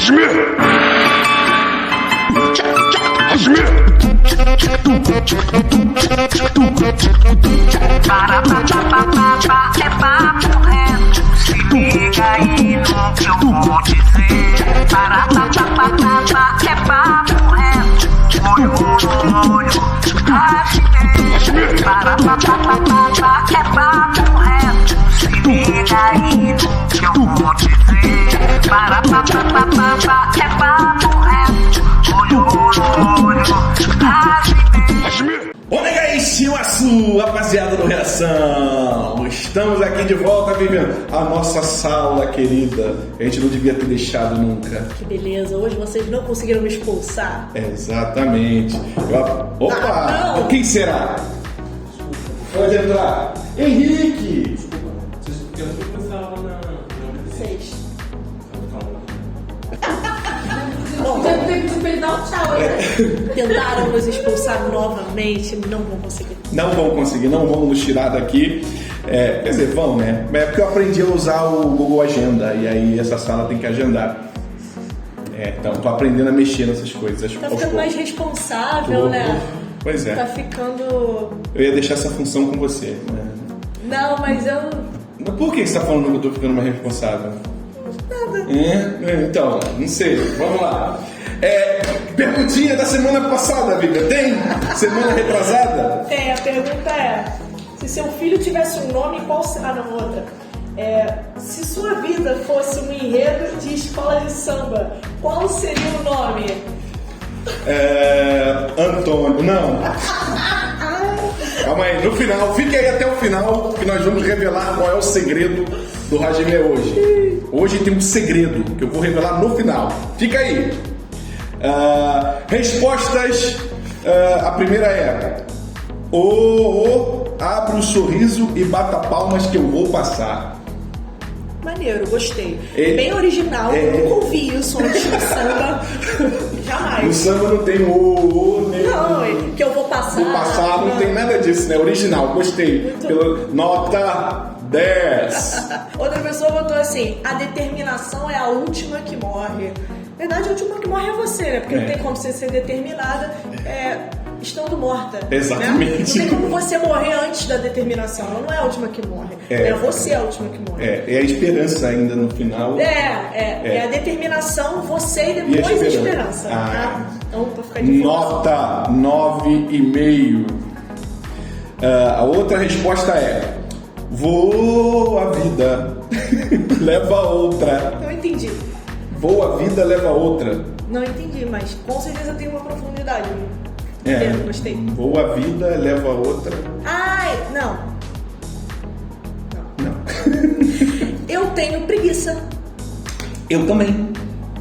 É papo reto, se liga aí no que eu vou dizer. É papo reto, olho no olho, é papo reto, se liga aí no que eu vou dizer. É papo reto, olho no olho, Onegaíssima sua, rapaziada do Reação! Estamos aqui de volta, vivendo a nossa sala querida. A gente não devia ter deixado nunca. Que beleza, hoje vocês não conseguiram me expulsar. Exatamente. Opa! Não. Quem será? Pode entrar. Henrique! Vocês. Bom, deve ter que pedir dar um tchau, né? Tentaram nos expulsar novamente, não vão conseguir. Não vão conseguir, não vão nos tirar daqui. Quer dizer, vão, né? É porque eu aprendi a usar o Google Agenda e aí essa sala tem que agendar. Então tô aprendendo a mexer nessas coisas. Tá ficando mais responsável, né? Pois é. Tá ficando... Eu ia deixar essa função com você, né? Não, mas eu... Por que você tá falando que eu tô ficando mais responsável? Nada. Então, não sei. Vamos lá. Perguntinha da semana passada, Bíblia. Tem? Semana retrasada? Tem, a pergunta é... Se seu filho tivesse um nome, qual será? Ah, não, outra. Se sua vida fosse um enredo de escola de samba, qual seria o nome? Antônio. Não. Calma aí, no final, fique aí até o final, que nós vamos revelar qual é o segredo do Hajime hoje. Hoje tem um segredo que eu vou revelar no final. Fica aí. Respostas. A primeira é: abre um sorriso e bata palmas que eu vou passar. Maneiro, gostei. Bem original, eu nunca ouvi isso antes no samba. Jamais. No samba não tem Não, que eu vou passar. No passado não tem nada disso, né? Original, gostei. Nota 10. Outra pessoa botou assim: a determinação é a última que morre. Na verdade, a última que morre é você, né? Porque não tem como você ser determinada estando morta. Exatamente. Né? Não tem como você morrer antes da determinação. Ela não é a última que morre. É você a última que morre. É a esperança ainda no final. É a determinação, você e depois a esperança. Tá? Então, pra ficar de Nota 9,5. A outra resposta é: voa a vida, leva outra. Não entendi. Voa a vida, leva outra. Não entendi, mas com certeza tem uma profundidade. Gostei. Voa a vida, leva outra. Ai, não. Eu tenho preguiça. Eu também.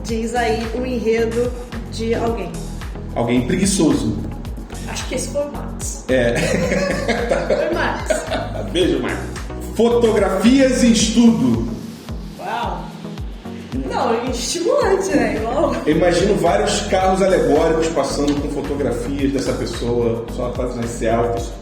Diz aí o enredo de alguém. Alguém preguiçoso. Acho que esse foi o Max. Foi o Max. Beijo, Max. Fotografias e estudo. Uau. Não, estimulante, né? Igual. Eu imagino vários carros alegóricos passando com fotografias dessa pessoa, só fazendo selfies.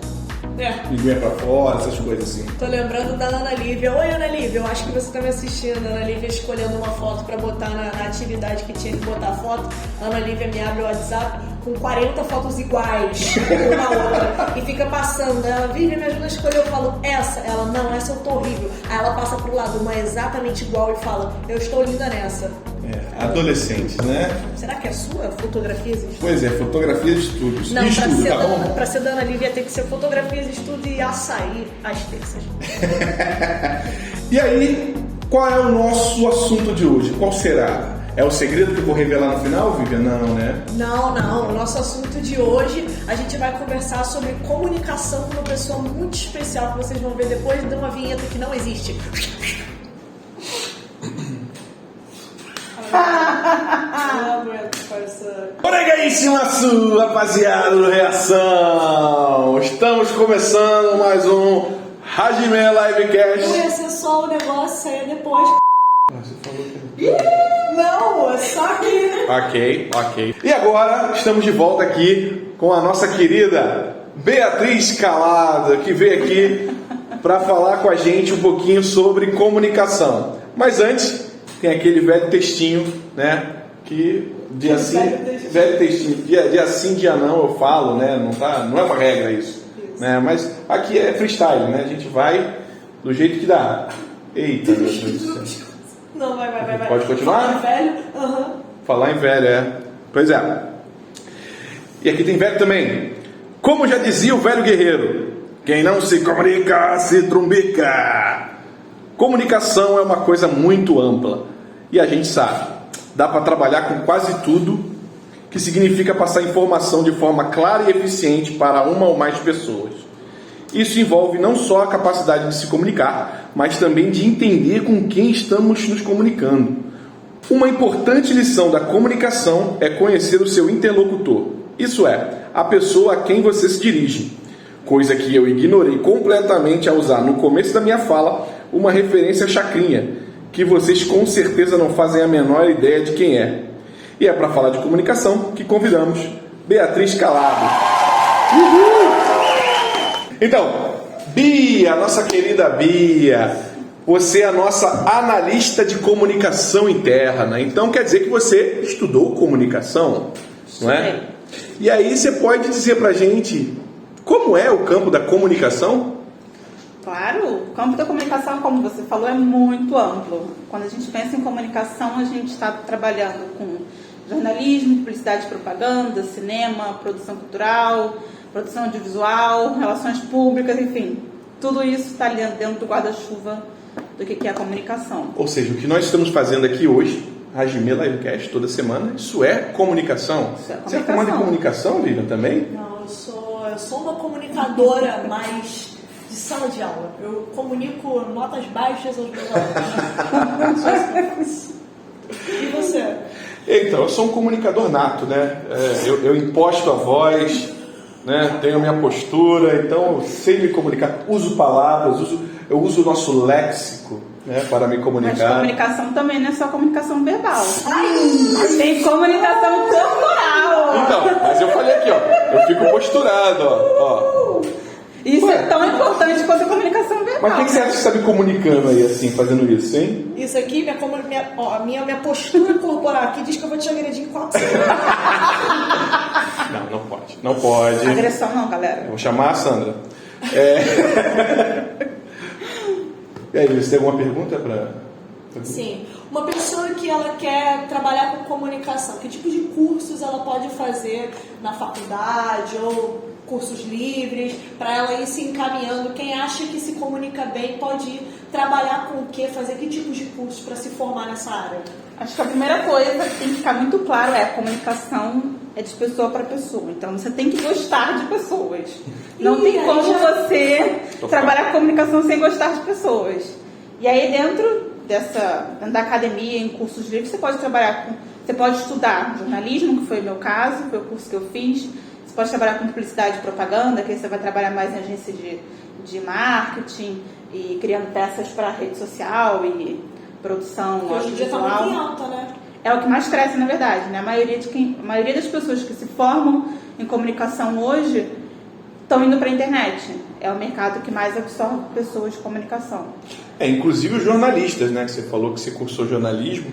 Linguinha pra fora, essas coisas assim. Tô lembrando da Ana Lívia. Oi, Ana Lívia, eu acho que você tá me assistindo. Ana Lívia escolhendo uma foto pra botar na atividade que tinha que botar a foto. Ana Lívia me abre o WhatsApp com 40 fotos iguais uma outra e fica passando. Ela, Vivi, me ajuda a escolher. Eu falo, essa. Ela, não, essa eu tô horrível. Aí ela passa pro lado uma exatamente igual e fala, eu estou linda nessa. Adolescentes, né? Será que é sua? Fotografias e estudos? Pois é, fotografias e estudos. Não, estudo, tá bom? Pra ser da Ana Lívia tem que ser fotografias, estudo e açaí às terças. E aí, qual é o nosso assunto de hoje? Qual será? É o segredo que eu vou revelar no final, Vivian? Não, né? Não. O nosso assunto de hoje, a gente vai conversar sobre comunicação com uma pessoa muito especial que vocês vão ver depois de uma vinheta que não existe. Onegaíssima sua, rapaziada do Reação! Estamos começando mais um Hajime Livecast. Não ia ser só o negócio, sair depois. Você falou que... Não, só que... Ok. E agora estamos de volta aqui com a nossa querida Beatriz Calado, que veio aqui para falar com a gente um pouquinho sobre comunicação. Mas antes, tem aquele velho textinho, né? que dia sim, velho textinho, dia sim, dia não, eu falo, né? Não é uma regra isso. Né? Mas aqui é freestyle, né? A gente vai do jeito que dá. Eita, meu Deus do céu. Não, vai. Pode continuar? Falar em velho? Falar em velho, é. Pois é. E aqui tem velho também. Como já dizia o velho guerreiro, quem não se comunica, se trumbica. Comunicação é uma coisa muito ampla. E a gente sabe, dá para trabalhar com quase tudo, que significa passar informação de forma clara e eficiente para uma ou mais pessoas. Isso envolve não só a capacidade de se comunicar, mas também de entender com quem estamos nos comunicando. Uma importante lição da comunicação é conhecer o seu interlocutor, isso é, a pessoa a quem você se dirige. Coisa que eu ignorei completamente ao usar no começo da minha fala uma referência chacrinha, que vocês com certeza não fazem a menor ideia de quem é. E é para falar de comunicação que convidamos Beatriz Calado. Uhul! Então, Bia, nossa querida Bia, você é a nossa analista de comunicação interna. Então quer dizer que você estudou comunicação, não é? E aí você pode dizer pra gente como é o campo da comunicação? Claro, o campo da comunicação, como você falou, é muito amplo. Quando a gente pensa em comunicação, a gente está trabalhando com jornalismo, publicidade e propaganda, cinema, produção cultural, produção audiovisual, relações públicas, enfim. Tudo isso está ali dentro do guarda-chuva do que é a comunicação. Ou seja, o que nós estamos fazendo aqui hoje, Hajime Livecast toda semana, isso é comunicação. Isso é comunicação. Você é formada em comunicação, Lívia, também? Não, eu sou uma comunicadora mais de sala de aula. Eu comunico notas baixas aos meus alunos. E você? Então, eu sou um comunicador nato, né? Eu imposto a voz, né? Tenho a minha postura, então eu sei me comunicar, uso palavras, eu uso o nosso léxico, né, para me comunicar. Mas comunicação também não é só comunicação verbal. Tem comunicação corporal. Então, mas eu falei aqui, ó, eu fico posturado, ó. Isso é tão importante quanto a comunicação verbal. Mas o que você acha que você está me comunicando aí, assim, fazendo isso, hein? Isso aqui, minha postura corporal aqui diz que eu vou te agredir em 4 segundos. Não pode. Não pode. Agressão não, galera. Eu vou chamar a Sandra. E aí, você tem alguma pergunta para... Sim. Uma pessoa que ela quer trabalhar com comunicação, que tipo de cursos ela pode fazer na faculdade ou cursos livres, para ela ir se encaminhando? Quem acha que se comunica bem pode ir trabalhar com o quê? Fazer que tipo de curso para se formar nessa área? Acho que a primeira coisa que tem que ficar muito claro é a comunicação é de pessoa para pessoa. Então você tem que gostar de pessoas. Não tem como você trabalhar com comunicação sem gostar de pessoas. E aí dentro da academia, em cursos livres, você pode trabalhar com... Você pode estudar jornalismo, que foi o meu caso, foi o curso que eu fiz. Você pode trabalhar com publicidade e propaganda, que aí você vai trabalhar mais em agência de marketing e criando peças para rede social e produção audiovisual. Hoje em dia está muito em alta, né? É o que mais cresce, na verdade, né? A maioria das pessoas que se formam em comunicação hoje estão indo para a internet. É o mercado que mais absorve pessoas de comunicação. Inclusive os jornalistas, né? Que você falou que você cursou jornalismo.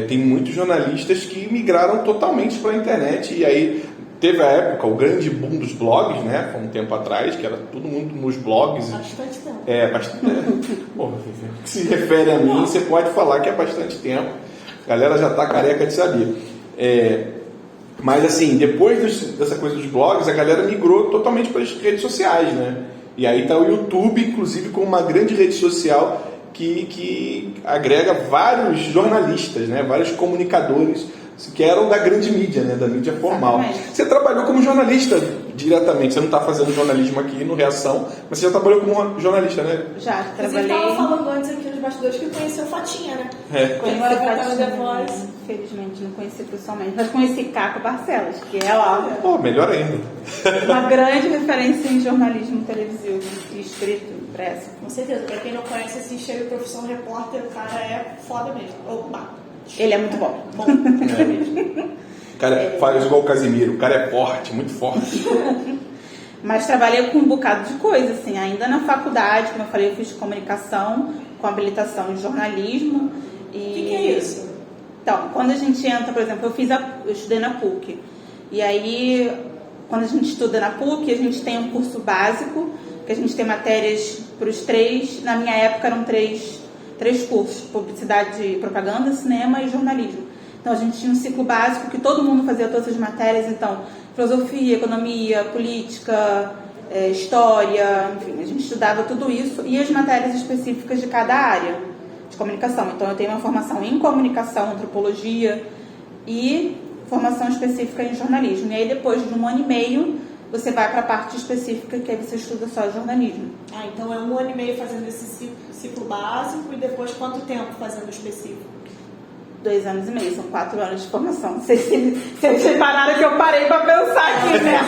Tem muitos jornalistas que migraram totalmente para a internet. E aí teve a época, o grande boom dos blogs, né? Há um tempo atrás, que era todo mundo nos blogs. Bastante tempo. Bastante. Bom, que se refere a mim, você pode falar que é bastante tempo. A galera já está careca de saber. Mas assim, depois dessa coisa dos blogs, a galera migrou totalmente para as redes sociais, né? E aí está o YouTube, inclusive, como uma grande rede social que agrega vários jornalistas, né? Vários comunicadores que eram da grande mídia, né? Da mídia formal. Exatamente. Você trabalhou como jornalista diretamente, você não está fazendo jornalismo aqui no Reação, mas você já trabalhou como jornalista, né? Já, trabalhei. Você estava falando antes aqui nos bastidores que conheceu Fatinha, né? Conheci Fatinha, infelizmente não conheci pessoalmente, mas conheci Caco Barcelos, que é óbvio. Melhor ainda. Uma grande referência em jornalismo televisivo, escrito, impresso. Com certeza, para quem não conhece, assiste aí o Profissão Repórter, o cara é foda mesmo. Ele é muito bom. O cara faz igual o Casimiro, o cara é forte, muito forte. Mas trabalhei com um bocado de coisa, assim, ainda na faculdade, como eu falei, eu fiz comunicação com habilitação em jornalismo. O que é isso? Então, quando a gente entra, por exemplo, eu estudei na PUC. E aí, quando a gente estuda na PUC, a gente tem um curso básico, que a gente tem matérias para os 3, na minha época eram três cursos, publicidade, propaganda, cinema e jornalismo. Então a gente tinha um ciclo básico que todo mundo fazia todas as matérias, então filosofia, economia, política, história, enfim, a gente estudava tudo isso e as matérias específicas de cada área de comunicação. Então eu tenho uma formação em comunicação, antropologia e formação específica em jornalismo. E aí depois de 1 ano e meio você vai para a parte específica, que aí você estuda só jornalismo. Ah, então é 1 ano e meio fazendo esse ciclo básico e depois quanto tempo fazendo o específico? 2 anos e meio, são 4 anos de formação. Vocês repararam que eu parei para pensar aqui, né?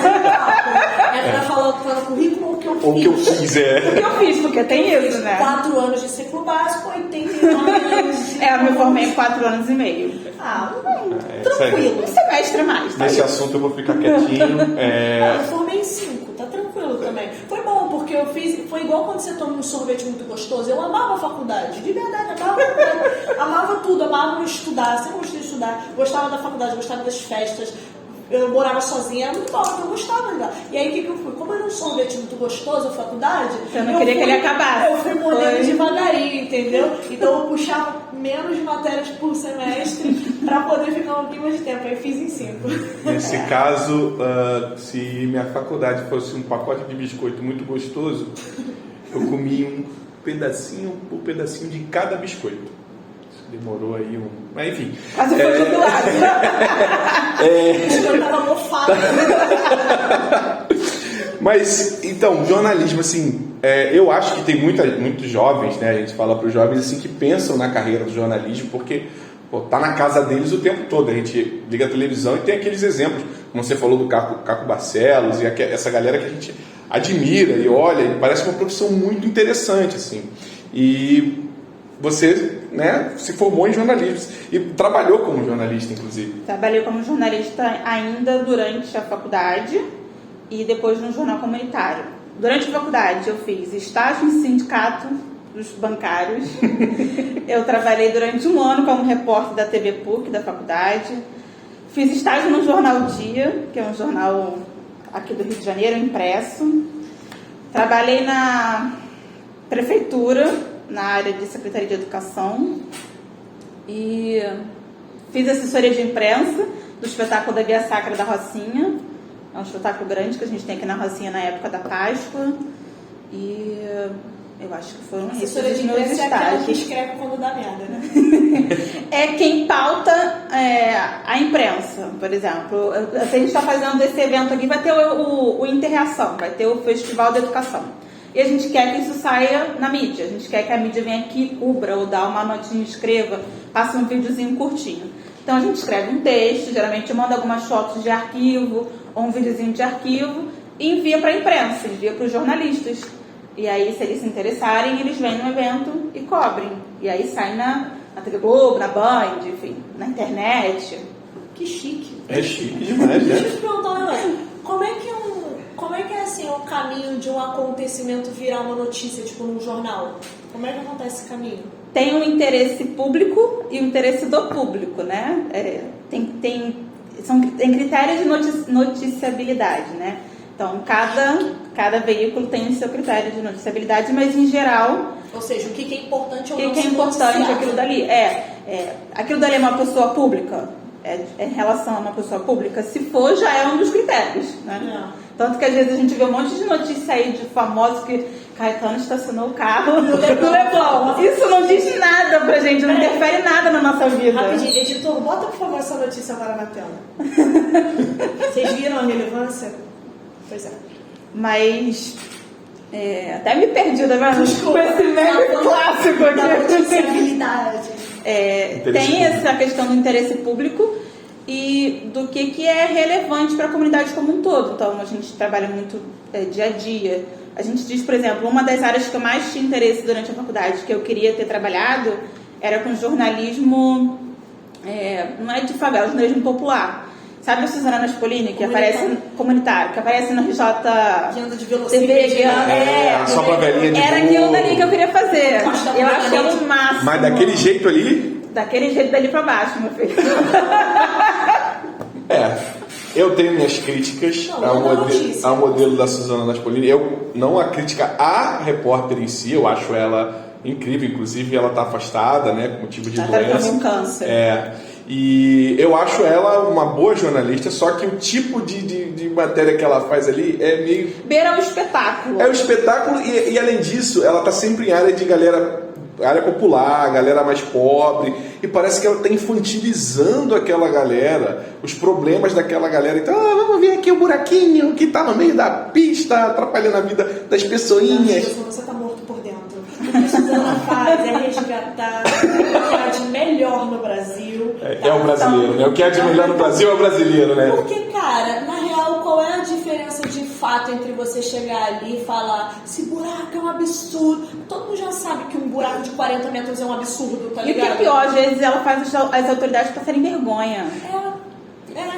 É pra falar o que tá no currículo ou o que eu fiz? O que eu fiz, O que eu fiz, porque tem isso, né? 4 anos de ciclo básico, 89 anos de... Eu me formei em 4 anos e meio. Tranquilo. Um semestre a mais, tá? Nesse assunto eu vou ficar quietinho. Eu formei em 5, tá tranquilo também. Foi bom, porque eu fiz... Foi igual quando você toma um sorvete muito gostoso. Eu amava a faculdade, de verdade, amava a faculdade. Amava tudo, amava estudar, sempre gostei de estudar. Gostava da faculdade, gostava das festas. Eu morava sozinha, era muito bom, então eu gostava já. E aí o que eu fui? Como era um sorvete muito gostoso, a faculdade... Você não queria que ele acabasse. Eu fui molhando devagarinho, entendeu? Então eu puxava menos matérias por semestre pra poder ficar um pouquinho mais de tempo. Aí fiz em 5. Nesse caso, se minha faculdade fosse um pacote de biscoito muito gostoso, eu comia um pedacinho por pedacinho de cada biscoito. Demorou aí Mas enfim. Quase foi jubilado. Eu tava mofado. Mas, então, jornalismo, assim, eu acho que tem muitos jovens, né? A gente fala para os jovens, assim, que pensam na carreira do jornalismo, porque tá na casa deles o tempo todo. A gente liga a televisão e tem aqueles exemplos, como você falou do Caco Barcelos, e essa galera que a gente admira e olha, e parece uma profissão muito interessante, assim. E você, né, se formou em jornalismo e trabalhou como jornalista, inclusive. Trabalhei como jornalista ainda durante a faculdade e depois no jornal comunitário. Durante a faculdade eu fiz estágio em sindicato dos bancários. Eu trabalhei durante 1 ano como repórter da TV PUC, da faculdade. Fiz estágio no Jornal Dia, que é um jornal aqui do Rio de Janeiro, impresso. Trabalhei na prefeitura, na área de Secretaria de Educação, e fiz assessoria de imprensa do espetáculo da Via Sacra da Rocinha. É um espetáculo grande que a gente tem aqui na Rocinha na época da Páscoa, e eu acho que foram esses Assessoria de os meus imprensa é aquela que estágios. escreve quando dá merda, né? É quem pauta a imprensa, por exemplo. Se a gente está fazendo esse evento aqui, vai ter o Interreação, vai ter o Festival da Educação. E a gente quer que isso saia na mídia. A gente quer que a mídia venha aqui, cubra, ou dá uma notinha, escreva, passe um videozinho curtinho. Então a gente escreve um texto, geralmente manda algumas fotos de arquivo, ou um videozinho de arquivo, e envia para a imprensa, envia para os jornalistas. E aí, se eles se interessarem, eles vêm no evento e cobrem. E aí sai na TV Globo, na Band, enfim, na internet. Que chique. É chique demais, né? Deixa eu te perguntar um negócio. Como é que é assim o caminho de um acontecimento virar uma notícia, tipo num jornal? Como é que acontece esse caminho? Tem um interesse público e um interesse do público, né? Tem critérios de noticiabilidade, né? Então, cada veículo tem o seu critério de noticiabilidade, mas em geral... Ou seja, o que é importante ou O não que é se importante noticiar? aquilo dali? Aquilo dali é uma pessoa pública? Em relação a uma pessoa pública? Se for, já é um dos critérios, né? Tanto que às vezes a gente vê um monte de notícia aí de famosos que Caetano estacionou o carro no Leblon. Isso não diz nada pra gente, não interfere nada na nossa vida. Rapidinho, editor, bota por favor essa notícia agora na tela. Vocês viram a relevância? Pois é. Mas até me perdi, tá vendo? Desculpa. Com esse meme clássico Da aqui. noticiabilidade. Tem essa questão do interesse público e do que é relevante para a comunidade como um todo. Então, a gente trabalha muito dia a dia. A gente diz, por exemplo, uma das áreas que eu mais tinha interesse durante a faculdade, que eu queria ter trabalhado, era com jornalismo, não é de favela, jornalismo popular. Sabe a Suzana Naspolini, que aparece comunitário, que aparece no RJ Agenda de velocípede. TV, só pra velhinha de era boa. aquilo dali que eu queria fazer. Gosta Eu muito acho da o máximo. Mas daquele jeito ali, daquele jeito dali pra baixo, meu filho. Eu tenho minhas críticas ao modelo da Suzana Naspolini. Não a crítica à repórter em si, eu acho ela incrível, inclusive ela está afastada, né, com motivo de doença. Com câncer. E eu acho ela uma boa jornalista, só que o tipo de matéria que ela faz ali é meio... Beira o espetáculo. É o espetáculo e além disso, ela está sempre em área de área popular, galera mais pobre, e parece que ela está infantilizando aquela galera, os problemas daquela galera. Então, vamos ver aqui o buraquinho que está no meio da pista, atrapalhando a vida das pessoinhas. Você está morto por dentro. O que a Suzana faz é resgatar o que há de melhor no Brasil. É o brasileiro, né? O que há de melhor no Brasil é o brasileiro, né? Porque, cara, na real, qual é a diferença de fato entre você chegar ali e falar esse buraco é um absurdo? Todo mundo já sabe que um buraco de 40 metros é um absurdo, tá E o que ligado? é pior, às vezes ela faz as autoridades passarem vergonha.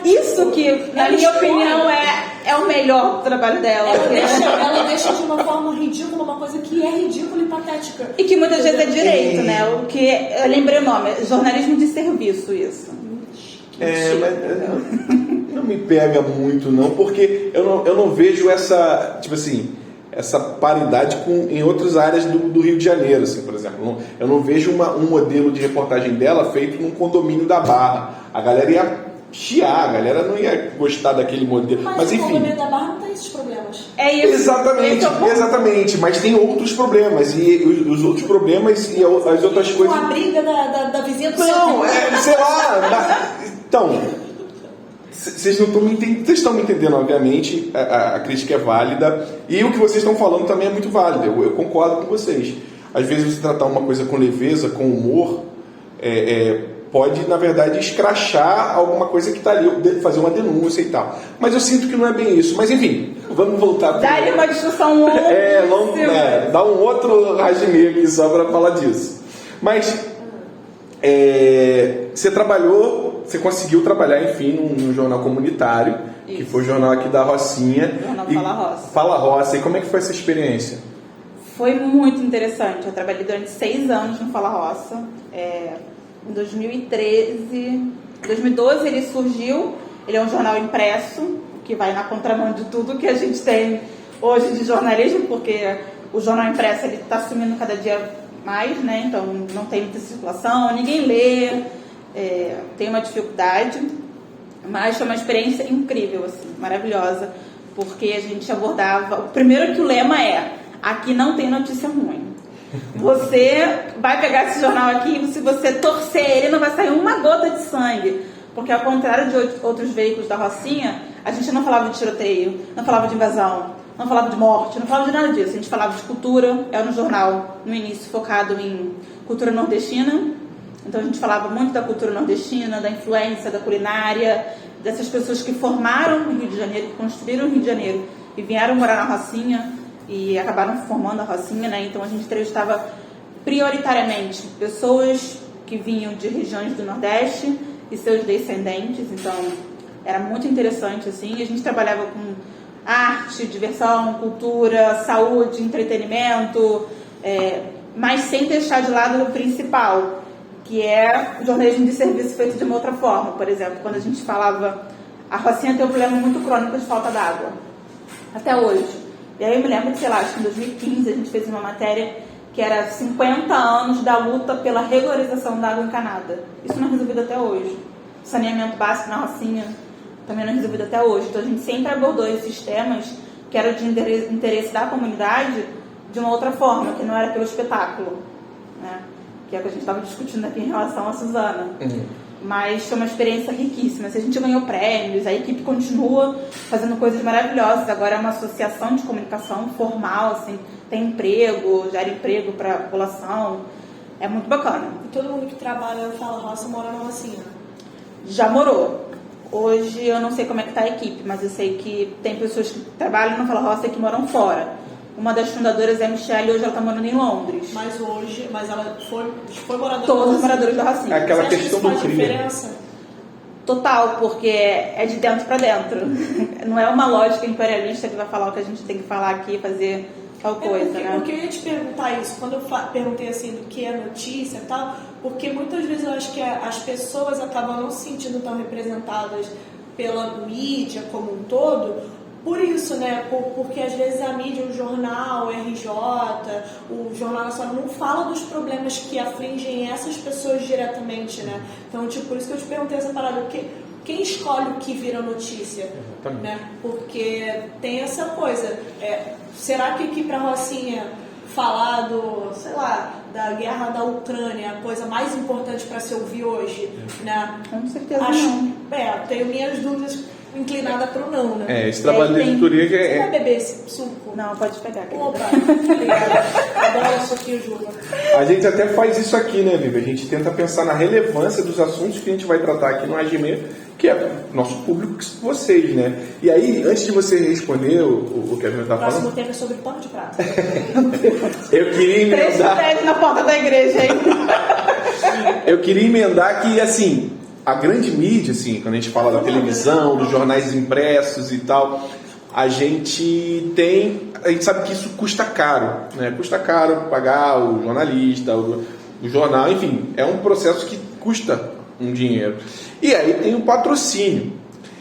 Isso que, na minha opinião, é o melhor trabalho dela. Ela deixa de uma forma ridícula uma coisa que é ridícula e patética. E que muitas vezes é direito, né? O que eu lembrei o nome, jornalismo de serviço, isso. Mas não me pega muito não, porque eu não vejo essa, tipo assim, essa paridade em outras áreas do Rio de Janeiro, assim, por exemplo. Eu não vejo um modelo de reportagem dela feito num condomínio da Barra. A galera ia chiar, a galera não ia gostar daquele modelo. Mas enfim. O condomínio da Barra não tem esses problemas. É isso. Exatamente. Mas tem outros problemas. E os outros problemas e as outras coisas. Com a briga da vizinha do Não, sei lá. Então, vocês estão me entendendo, obviamente. A crítica é válida. E o que vocês estão falando também é muito válido. Eu concordo com vocês. Às vezes você tratar uma coisa com leveza, com humor, pode, na verdade, escrachar alguma coisa que está ali, fazer uma denúncia e tal. Mas eu sinto que não é bem isso. Mas, enfim, vamos voltar... Dá-lhe uma discussão longa. Dá um outro raginê aqui só para falar disso. Mas, você conseguiu trabalhar, enfim, num jornal comunitário, isso, que foi o jornal aqui da Rocinha. O jornal Fala Roça. Fala Roça. E como é que foi essa experiência? Foi muito interessante. Eu trabalhei durante 6 anos no Fala Roça. Em 2012 ele surgiu, ele é um jornal impresso, que vai na contramão de tudo que a gente tem hoje de jornalismo, porque o jornal impresso está sumindo cada dia mais, né? Então não tem muita circulação, ninguém lê, tem uma dificuldade, mas foi uma experiência incrível, assim, maravilhosa, porque a gente abordava, primeiro que o lema é, aqui não tem notícia ruim. Você vai pegar esse jornal aqui e se você torcer ele não vai sair uma gota de sangue, porque ao contrário de outros veículos da Rocinha, a gente não falava de tiroteio, não falava de invasão, não falava de morte, não falava de nada disso. A gente falava de cultura, era um jornal no início focado em cultura nordestina, então a gente falava muito da cultura nordestina, da influência, da culinária, dessas pessoas que formaram o Rio de Janeiro, que construíram o Rio de Janeiro e vieram morar na Rocinha e acabaram formando a Rocinha, né? Então a gente entrevistava prioritariamente pessoas que vinham de regiões do Nordeste e seus descendentes, então era muito interessante, assim. A gente trabalhava com arte, diversão, cultura, saúde, entretenimento, mas sem deixar de lado o principal, que é o jornalismo de serviço feito de uma outra forma. Por exemplo, quando a gente falava, a Rocinha tem um problema muito crônico de falta d'água, até hoje. E aí eu me lembro que, sei lá, acho que em 2015 a gente fez uma matéria que era 50 anos da luta pela regularização da água encanada. Isso não é resolvido até hoje. O saneamento básico na Rocinha também não é resolvido até hoje. Então a gente sempre abordou esses temas que eram de interesse da comunidade de uma outra forma, que não era pelo espetáculo, né? Que é o que a gente estava discutindo aqui em relação a Suzana. Mas foi uma experiência riquíssima. A gente ganhou prêmios, a equipe continua fazendo coisas maravilhosas. Agora é uma associação de comunicação formal, assim, tem emprego, gera emprego para a população. É muito bacana. E todo mundo que trabalha no Fala Roça mora na Rocinha? Já morou. Hoje eu não sei como é que está a equipe, mas eu sei que tem pessoas que trabalham no Fala Roça e que moram fora. Uma das fundadoras é a Michelle, hoje ela está morando em Londres. Mas ela foi moradora Todos os moradores da Rocinha. Aquela questão do crime. Diferença? Total, porque é de dentro para dentro. Não é uma lógica imperialista que vai falar o que a gente tem que falar aqui, fazer tal coisa, né? Porque eu ia te perguntar isso, quando eu perguntei assim do que é notícia e tal, porque muitas vezes eu acho que as pessoas acabam não se sentindo tão representadas pela mídia como um todo, por isso, né? Porque às vezes a mídia, o jornal, o RJ, o Jornal Nacional não fala dos problemas que afligem essas pessoas diretamente, né? Então, tipo, por isso que eu te perguntei essa parada, quem escolhe o que vira notícia? Né? Porque tem essa coisa. Será que aqui pra Rocinha falar sei lá, da guerra da Ucrânia é a coisa mais importante para se ouvir hoje? Né? Com certeza não. Tenho minhas dúvidas inclinada pro não, né? Esse trabalho de editoria que Você vai beber esse suco? Não, pode pegar. Opa, obrigada. Adoro suquinho, Júlia. A gente até faz isso aqui, né, Vivi? A gente tenta pensar na relevância dos assuntos que a gente vai tratar aqui no AGME, que é nosso público, vocês, né? E aí, antes de você responder o que a gente tá O próximo falando... tema é sobre pano de prata. Eu queria 3 emendar... prédios na porta da igreja, hein? Eu queria emendar que, assim, a grande mídia, assim, quando a gente fala da televisão, dos jornais impressos e tal, a gente sabe que isso custa caro, né? Custa caro pagar o jornalista, o jornal, enfim, é um processo que custa um dinheiro. E aí tem o patrocínio.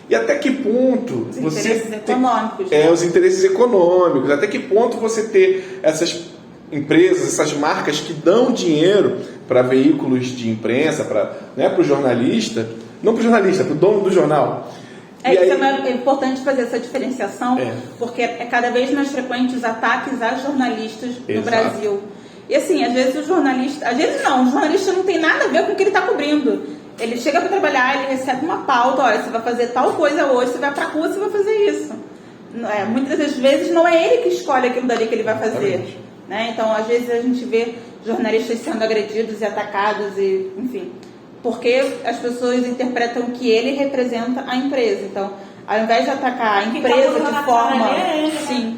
E até que ponto Os interesses econômicos. Os interesses econômicos. Até que ponto você ter essas empresas, essas marcas que dão dinheiro para veículos de imprensa, para o jornalista, não para o jornalista, para o dono do jornal. É importante fazer essa diferenciação, porque é cada vez mais frequente os ataques a jornalistas no Brasil. E assim, às vezes o jornalista não tem nada a ver com o que ele está cobrindo. Ele chega para trabalhar, ele recebe uma pauta, olha, você vai fazer tal coisa hoje, você vai para a rua, você vai fazer isso. Muitas das vezes não é ele que escolhe aquilo dali que ele vai fazer. Né? Então, às vezes a gente vê jornalistas sendo agredidos e atacados, enfim, porque as pessoas interpretam que ele representa a empresa. Então, ao invés de atacar a empresa de forma... Sim.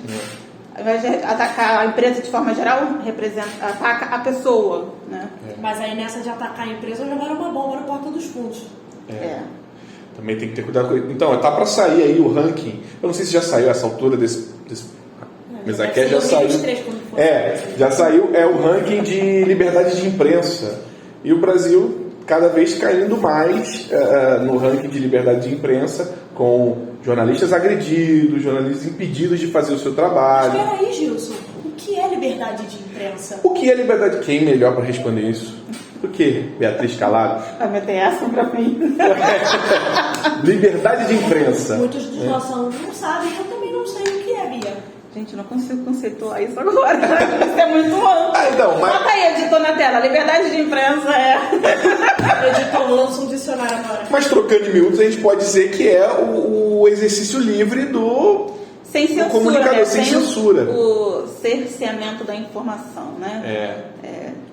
Ao invés de atacar a empresa de forma geral, ataca a pessoa. Né? Mas aí nessa de atacar a empresa, jogaram uma bomba na porta dos fundos. Também tem que ter cuidado com isso. Então, tá para sair aí o ranking. Eu não sei se já saiu essa altura desse Mesaquete já saiu. Já saiu o ranking de liberdade de imprensa. E o Brasil cada vez caindo mais no ranking de liberdade de imprensa, com jornalistas agredidos, jornalistas impedidos de fazer o seu trabalho. Mas peraí, Gilson, o que é liberdade de imprensa? O que é liberdade? Quem melhor para responder isso? O que, Beatriz Calado? Vai meter essa pra mim. Liberdade de imprensa. Muitos dos nossos alunos não sabem, eu também não sei o que é, Bia. Gente, eu não consigo conceituar isso agora. Isso é muito amplo. Então, Bota aí, editor, na tela. Liberdade de imprensa Editor, lança um dicionário agora. Mas trocando em miúdos, a gente pode dizer que é o exercício livre do comunicador, né? sem censura. O cerceamento da informação, né?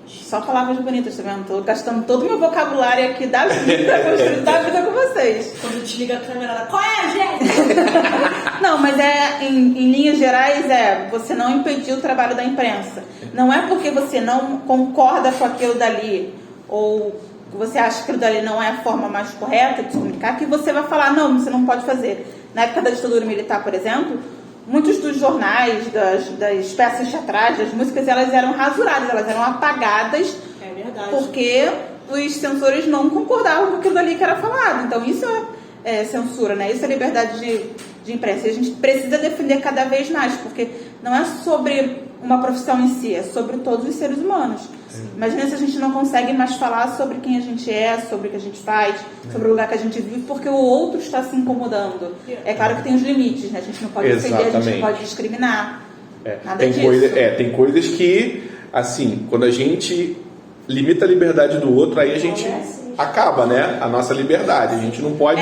Só palavras bonitas, tá vendo? Tô gastando todo o meu vocabulário aqui da vida, construindo da vida com vocês. Quando desliga a câmera, ela, qual é, gente? Não, mas em linhas gerais, você não impedir o trabalho da imprensa. Não é porque você não concorda com aquilo dali, ou você acha que aquilo dali não é a forma mais correta de se comunicar, que você vai falar, não, você não pode fazer. Na época da ditadura militar, por exemplo, muitos dos jornais, das peças teatrais, das músicas, elas eram rasuradas, elas eram apagadas. É verdade. Porque os censores não concordavam com aquilo dali que era falado. Então isso é censura, né? Isso é liberdade de imprensa. E a gente precisa defender cada vez mais, porque não é sobre uma profissão em si, é sobre todos os seres humanos. Imagina se a gente não consegue mais falar sobre quem a gente é, sobre o que a gente faz, sobre o lugar que a gente vive, porque o outro está se incomodando. É claro que tem os limites, né? A gente não pode ofender, a gente não pode discriminar. Nada disso. Tem coisas que, assim, quando a gente limita a liberdade do outro, aí a gente acaba, né? A nossa liberdade. A gente não pode...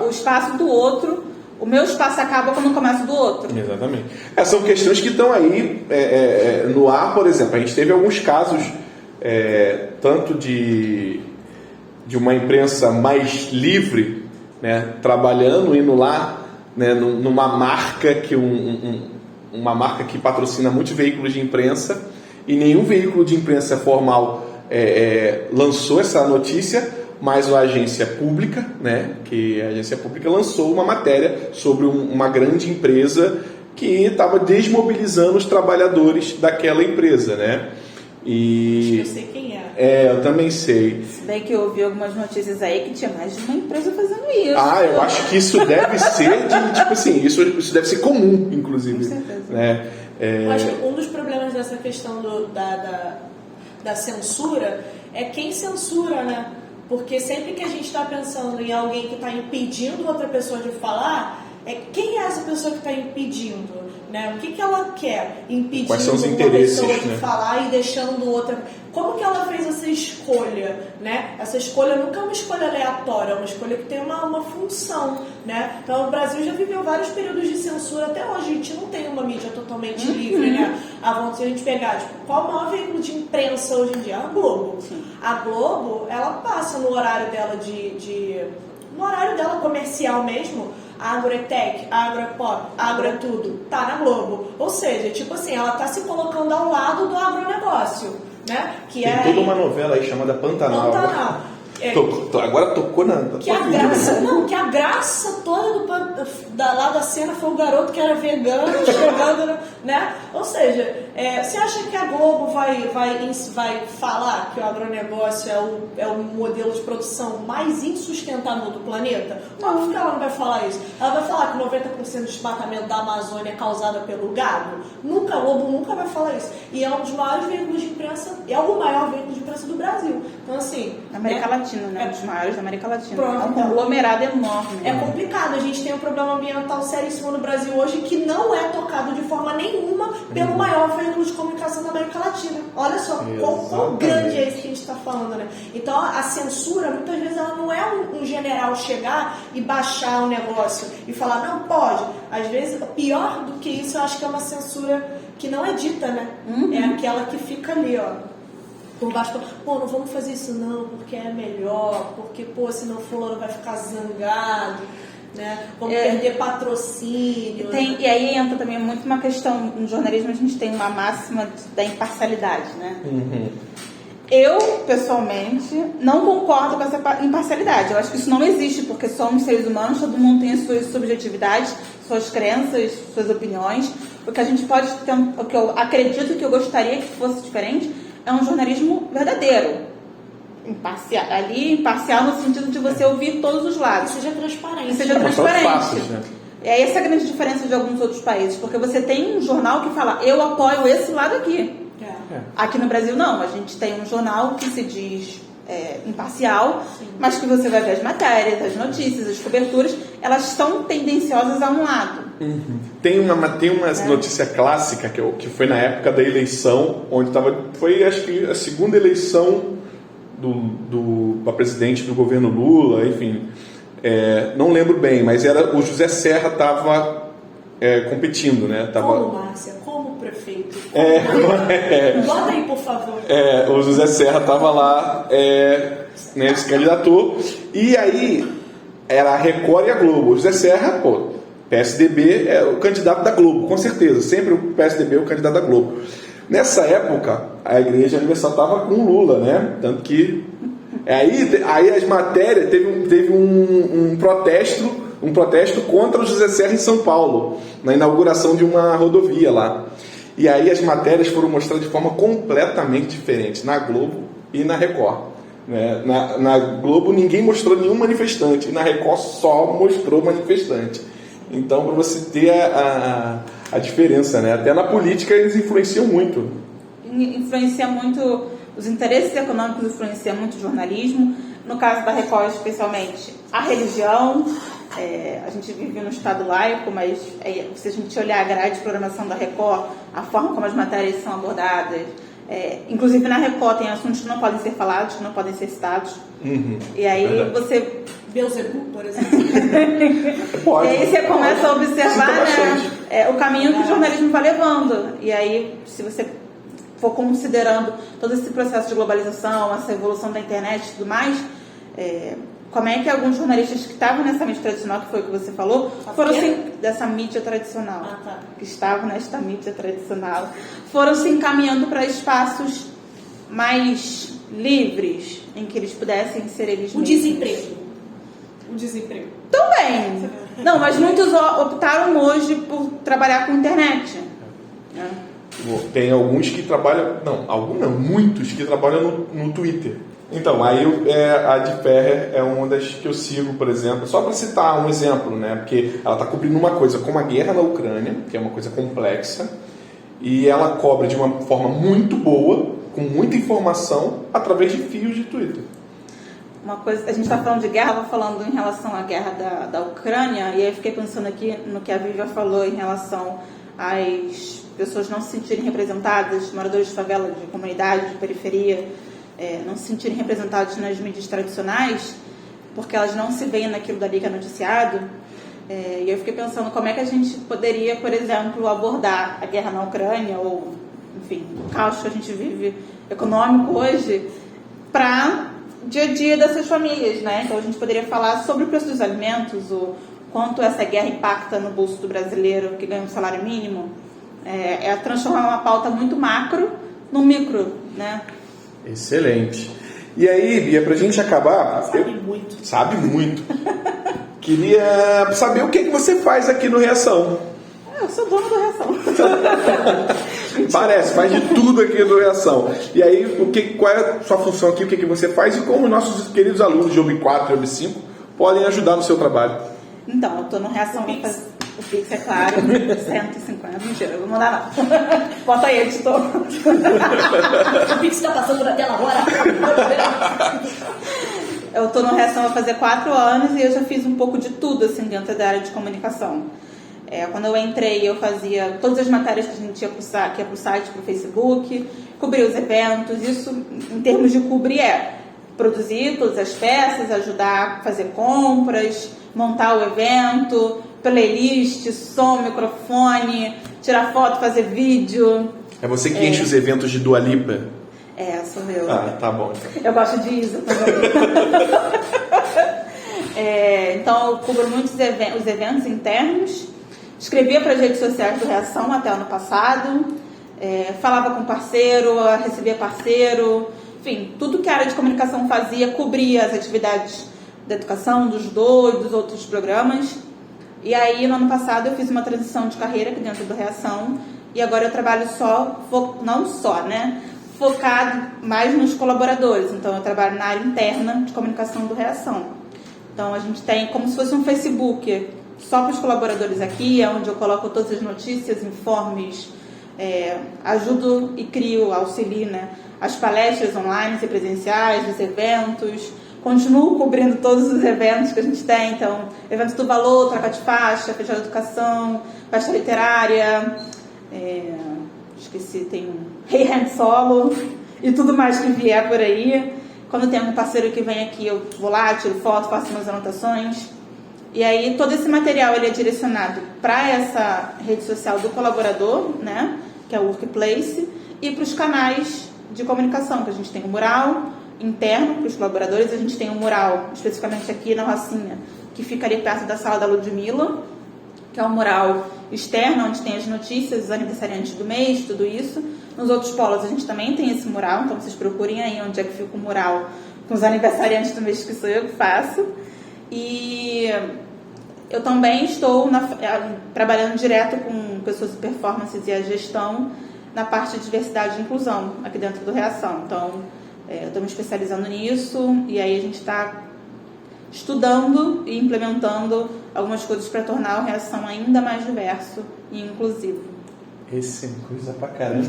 O espaço do outro... O meu espaço acaba quando começa do outro. Exatamente. São questões que estão aí no ar, por exemplo. A gente teve alguns casos, tanto de uma imprensa mais livre, né, trabalhando, indo lá, né, numa marca uma marca que patrocina muitos veículos de imprensa, e nenhum veículo de imprensa formal lançou essa notícia, mas a agência pública, né, que a agência pública lançou uma matéria sobre uma grande empresa que estava desmobilizando os trabalhadores daquela empresa, né? E eu sei quem é. Eu também sei. Se bem que eu ouvi algumas notícias aí que tinha mais de uma empresa fazendo isso. Eu acho que isso deve ser tipo assim, isso deve ser comum, inclusive. Com certeza. Né? Eu acho que um dos problemas dessa questão da censura é quem censura, né? Porque sempre que a gente está pensando em alguém que está impedindo outra pessoa de falar, quem é essa pessoa que está impedindo? Né? O que ela quer impedindo Quais são os uma interesses, pessoa de né? falar e deixando outra? Como que ela fez essa escolha? Né? Essa escolha nunca é uma escolha aleatória, é uma escolha que tem uma função. Né? Então o Brasil já viveu vários períodos de censura, até hoje a gente não tem uma mídia totalmente livre. Né? Se a gente pegar, tipo, qual o maior veículo de imprensa hoje em dia? A Globo. Sim. A Globo, ela passa no horário dela no horário dela comercial mesmo. Agro é tech, agro é pop, agro é tudo, tá na Globo. Ou seja, tipo assim, ela tá se colocando ao lado do agronegócio, né? Que Tem toda uma novela aí chamada Pantanal. Agora tocou na que a graça toda lá da cena foi o garoto que era vegano chegando, né? Ou seja, você acha que a Globo vai falar que o agronegócio é o modelo de produção mais insustentável do planeta? Óbvio que ela não vai falar isso. Ela vai falar que 90% do desmatamento da Amazônia é causado pelo gado? A Globo nunca vai falar isso. E é um dos maiores veículos de imprensa, é o maior veículo de imprensa do Brasil. Então, assim... América Latina, né? Um dos maiores da América Latina. Pronto, é um conglomerado enorme. É complicado. A gente tem um problema ambiental seríssimo no Brasil hoje que não é tocado de forma nenhuma pelo maior veículo de comunicação da América Latina. Olha só quão grande é isso que a gente está falando, né? Então, a censura, muitas vezes, ela não é um general chegar e baixar o negócio e falar, não, pode. Às vezes, pior do que isso, eu acho que é uma censura que não é dita, né? É aquela que fica ali, ó. Por baixo, não vamos fazer isso não, porque é melhor, porque, senão fulano vai ficar zangado, né? Vamos perder patrocínio. E aí entra também muito uma questão, no jornalismo a gente tem uma máxima da imparcialidade, né? Eu, pessoalmente, não concordo com essa imparcialidade. Eu acho que isso não existe, porque somos seres humanos, todo mundo tem as suas subjetividades, suas crenças, suas opiniões. O que a gente pode ter, o que eu acredito que eu gostaria que fosse diferente, é um jornalismo verdadeiro, imparcial no sentido de você ouvir todos os lados. Que seja transparente. Que seja transparente. Fáceis, né? É essa a grande diferença de alguns outros países, porque você tem um jornal que fala, eu apoio esse lado aqui. Aqui no Brasil não, a gente tem um jornal que se diz imparcial, mas que você vai ver as matérias, as notícias, as coberturas, elas estão tendenciosas a um lado. Tem uma notícia clássica que foi na época da eleição, onde foi acho que a segunda eleição para presidente do governo Lula, enfim, não lembro bem, mas era o José Serra estava competindo, né? Como, Márcia? Como prefeito? Bota aí, por favor. O José Serra estava lá, né, se candidatou, e aí era a Record e a Globo. O José Serra, PSDB é o candidato da Globo, com certeza. Sempre o PSDB é o candidato da Globo. Nessa época, a Igreja Universal estava com o Lula, né? Tanto que... Aí as matérias... Teve um protesto contra o José Serra em São Paulo, na inauguração de uma rodovia lá. E aí as matérias foram mostradas de forma completamente diferente, na Globo e na Record. Né? Na Globo ninguém mostrou nenhum manifestante, e na Record só mostrou manifestante. Então, para você ter a diferença, né? Até na política eles influenciam muito. Influencia muito, os interesses econômicos influenciam muito o jornalismo. No caso da Record, especialmente, a religião. A gente vive num estado laico, mas se a gente olhar a grade de programação da Record, a forma como as matérias são abordadas, inclusive na Record tem assuntos que não podem ser falados, que não podem ser citados. E aí você... Beelzebub, por exemplo. Pode. E aí você começa a observar, né, o caminho que o jornalismo vai levando. E aí, se você for considerando todo esse processo de globalização, essa evolução da internet e tudo mais, como é que alguns jornalistas que estavam nessa mídia tradicional, que foi o que você falou, foram assim, dessa mídia tradicional, que estavam nesta mídia tradicional, foram se encaminhando para espaços mais livres, em que eles pudessem ser eles mesmos. O desemprego. Também. Não, mas muitos optaram hoje por trabalhar com internet. Né? Tem alguns que trabalham... muitos que trabalham no Twitter. Então, aí a de Ferrer é uma das que eu sigo, por exemplo, só para citar um exemplo, né? Porque ela está cobrindo uma coisa como a guerra na Ucrânia, que é uma coisa complexa, e ela cobre de uma forma muito boa, com muita informação, através de fios de Twitter. Uma coisa, a gente está falando de guerra, estava falando em relação à guerra da Ucrânia, e aí eu fiquei pensando aqui no que a Vivian falou em relação às pessoas não se sentirem representadas, moradores de favela, de comunidade, de periferia, não se sentirem representados nas mídias tradicionais, porque elas não se veem naquilo dali que é noticiado. E eu fiquei pensando como é que a gente poderia, por exemplo, abordar a guerra na Ucrânia, ou, enfim, o caos que a gente vive econômico hoje, para dia a dia dessas famílias, né? Então a gente poderia falar sobre o preço dos alimentos, o quanto essa guerra impacta no bolso do brasileiro que ganha um salário mínimo. É transformar uma pauta muito macro no micro, né? Excelente. E aí, Bia, pra gente acabar... Sabe muito. Queria saber o que você faz aqui no Reação. Eu sou dona do Reação. Parece, faz de tudo aqui no Reação. E aí, qual é a sua função aqui, o que você faz e como nossos queridos alunos de OB 4 e OB 5 podem ajudar no seu trabalho? Então, eu tô no Reação... O Pix, é claro, 150, mentira, eu vou mandar não. Bota aí, editor. O Pix tá passando na tela agora. Eu tô no Reação vai fazer 4 anos e eu já fiz um pouco de tudo, assim, dentro da área de comunicação. Quando eu entrei, eu fazia todas as matérias que a gente ia pro site, pro Facebook, cobria os eventos. Isso, em termos de cobrir, produzir todas as peças, ajudar a fazer compras, montar o evento, playlist, som, microfone, tirar foto, fazer vídeo. É você que enche os eventos de Dua Lipa? Sou eu. Ah, tá bom. Então. Eu gosto de Isa também. Então eu cubro muitos os eventos internos, escrevia para as redes sociais do Reação até ano passado, falava com parceiro, recebia parceiro, enfim, tudo que a área de comunicação fazia, cobria as atividades da educação, do judô e dos outros programas. E aí, no ano passado, eu fiz uma transição de carreira aqui dentro do Reação e agora eu trabalho focado mais nos colaboradores. Então, eu trabalho na área interna de comunicação do Reação. Então, a gente tem como se fosse um Facebook só para os colaboradores aqui, é onde eu coloco todas as notícias, informes, ajudo e auxilio, né, as palestras online e presenciais, os eventos. Continuo cobrindo todos os eventos que a gente tem, então, eventos do Valor, Troca de Faixa, Festival de Educação, Festa Literária, tem um Hey Hand Solo e tudo mais que vier por aí. Quando tem um parceiro que vem aqui, eu vou lá, tiro foto, faço umas anotações. E aí, todo esse material ele é direcionado para essa rede social do colaborador, né, que é o Workplace, e para os canais de comunicação, que a gente tem o mural interno para os colaboradores, a gente tem um mural, especificamente aqui na Rocinha, que fica ali perto da sala da Ludmilla, que é um mural externo, onde tem as notícias, os aniversariantes do mês, tudo isso. Nos outros polos a gente também tem esse mural, então vocês procurem aí onde é que fica o mural com os aniversariantes do mês, que sou eu que faço. E eu também estou trabalhando direto com pessoas de performance e a gestão na parte de diversidade e inclusão aqui dentro do Reação. Então, eu estou me especializando nisso e aí a gente está estudando e implementando algumas coisas para tornar o Reação ainda mais diverso e inclusivo. Esse é coisa pra caramba.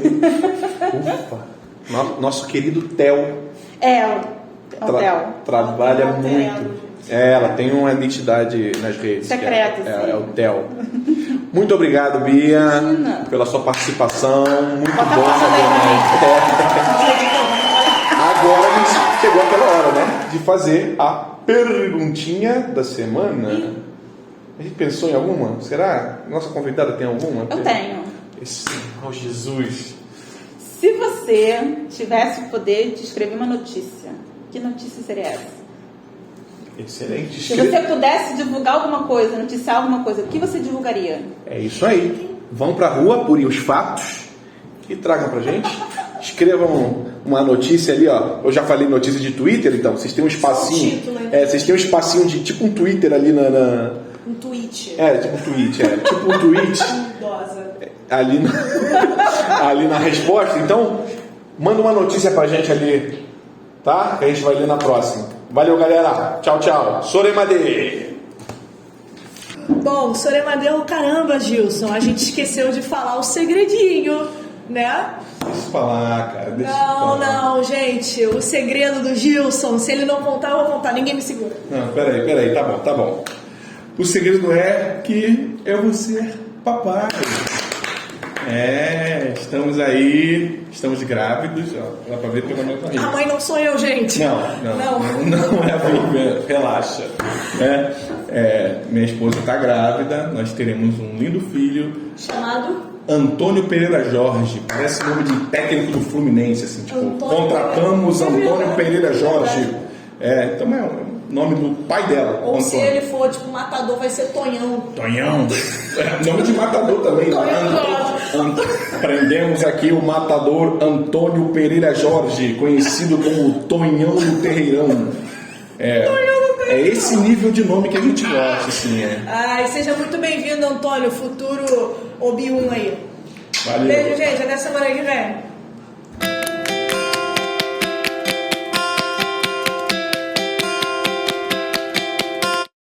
Ufa! Nosso querido Theo. O Theo. Trabalha muito. Ela tem uma identidade nas redes. Secreta, é o Theo. Muito obrigado, Bia, pela sua participação. Muito bom saber. Agora a gente chegou aquela hora, né? De fazer a perguntinha da semana. A gente pensou em alguma? Será? Nossa convidada tem alguma? Eu tenho. Jesus. Se você tivesse o poder de escrever uma notícia, que notícia seria essa? Excelente. Se você pudesse divulgar alguma coisa, noticiar alguma coisa, o que você divulgaria? É isso aí. Vão pra rua, apurem os fatos e tragam pra gente. Escrevam uma notícia ali, ó. Eu já falei notícia de Twitter, então vocês têm um espacinho. Vocês têm um espacinho de tipo um Twitter ali Um tweet. Tipo um tweet, tipo um tweet Idosa. ali na resposta. Então, manda uma notícia pra gente ali, tá? Que a gente vai ler na próxima. Valeu, galera. Tchau, tchau. Soremade. Bom, Soremadeu, caramba, Gilson, a gente esqueceu de falar o segredinho, né? Deixa eu falar, cara. Deixa eu falar. Não, gente, o segredo do Gilson, se ele não contar, eu vou contar, ninguém me segura. Não, peraí, tá bom. O segredo é que eu vou ser papai. Estamos aí, estamos grávidos, ó, dá pra ver pela minha barriga. A mãe não sou eu, gente. Não é a Vivian, relaxa. Minha esposa está grávida, nós teremos um lindo filho. Chamado? Antônio Pereira Jorge, parece nome de técnico do Fluminense, assim, tipo, contratamos Antônio Pereira Jorge. Então é o nome do pai dela. Ou Antônio. se ele for, tipo, matador, vai ser Tonhão. Tonhão. Nome de matador também. Prendemos aqui o matador Antônio Pereira Jorge, conhecido como Tonhão do Terreirão. É esse nível de nome que a gente gosta, assim. Ai, seja muito bem-vindo, Antônio, futuro Obi-Wan aí. Valeu. Beijo, gente. Até semana que vem.